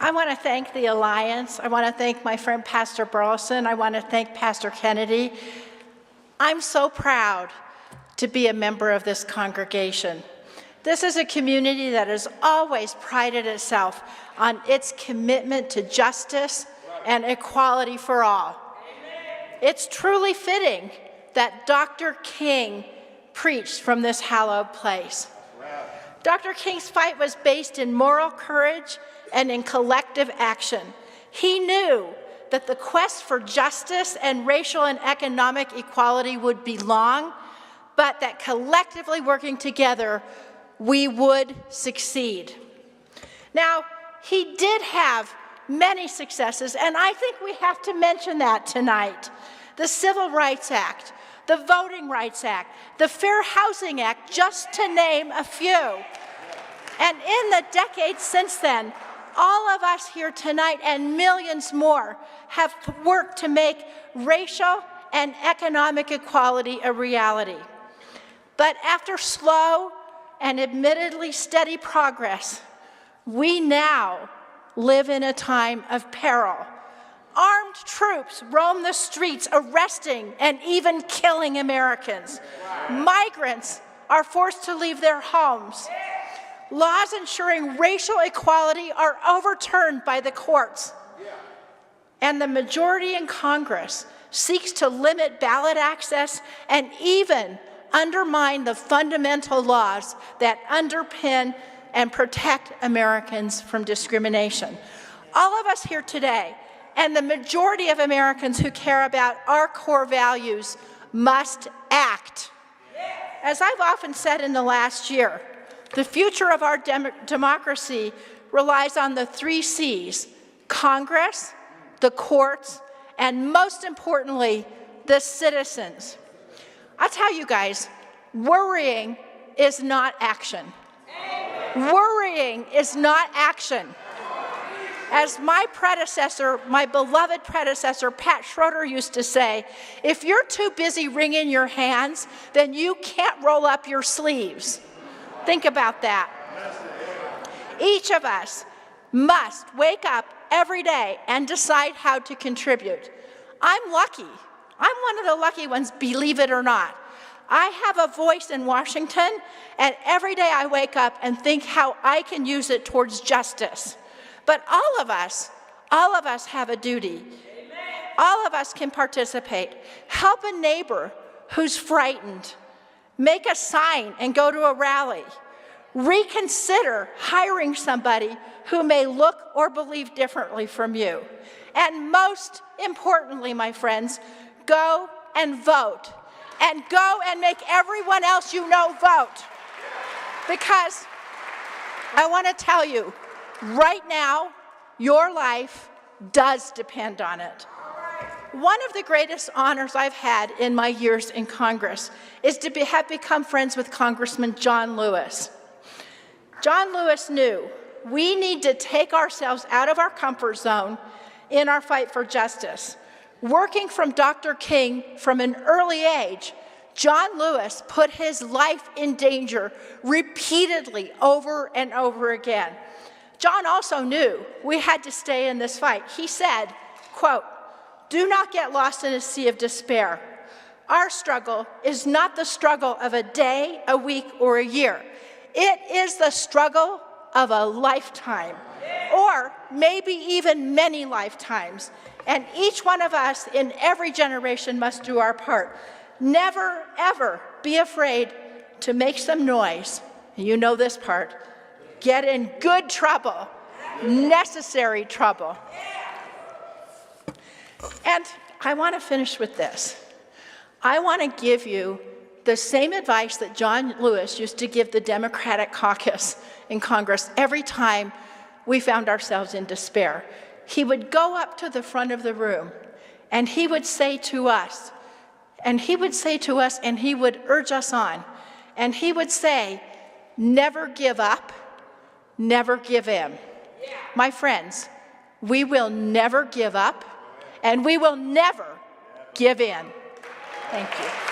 I want to thank the Alliance. I want to thank my friend Pastor Burleson. I want to thank Pastor Kennedy. I'm so proud to be a member of this congregation. This is a community that has always prided itself on its commitment to justice and equality for all. It's truly fitting that Dr. King preached from this hallowed place. Dr. King's fight was based in moral courage and in collective action. He knew that the quest for justice and racial and economic equality would be long, but that collectively working together, we would succeed. Now, he did have many successes, and I think we have to mention that tonight. The Civil Rights Act, the Voting Rights Act, the Fair Housing Act, just to name a few. And in the decades since then, all of us here tonight and millions more have worked to make racial and economic equality a reality. But after slow and admittedly steady progress, we now live in a time of peril. Armed troops roam the streets, arresting and even killing Americans. Migrants are forced to leave their homes. Laws ensuring racial equality are overturned by the courts. And the majority in Congress seeks to limit ballot access and even undermine the fundamental laws that underpin and protect Americans from discrimination. All of us here today, and the majority of Americans who care about our core values, must act. As I've often said in the last year, the future of our democracy relies on the 3 C's: Congress, the courts, and most importantly, the citizens. I'll tell you guys, worrying is not action. Worrying is not action. As my predecessor, my beloved predecessor, Pat Schroeder used to say, if you're too busy wringing your hands, then you can't roll up your sleeves. Think about that. Each of us must wake up every day and decide how to contribute. I'm lucky. I'm one of the lucky ones, believe it or not. I have a voice in Washington, and every day I wake up and think how I can use it towards justice. But all of us have a duty. All of us can participate. Help a neighbor who's frightened. Make a sign and go to a rally. Reconsider hiring somebody who may look or believe differently from you. And most importantly, my friends, go and vote. And go and make everyone else you know vote. Because I want to tell you, right now, your life does depend on it. One of the greatest honors I've had in my years in Congress is to have become friends with Congressman John Lewis. John Lewis knew we need to take ourselves out of our comfort zone in our fight for justice. Working from Dr. King from an early age, John Lewis put his life in danger repeatedly over and over again. John also knew we had to stay in this fight. He said, quote, "Do not get lost in a sea of despair. Our struggle is not the struggle of a day, a week, or a year. It is the struggle of a lifetime, or maybe even many lifetimes. And each one of us in every generation must do our part. Never, ever be afraid to make some noise." And you know this part. Get in good trouble, necessary trouble. And I want to finish with this. I want to give you the same advice that John Lewis used to give the Democratic caucus in Congress every time we found ourselves in despair. He would go up to the front of the room and he would say to us, and he would urge us on, and he would say, never give up, never give in. My friends, we will never give up, and we will never give in. Thank you.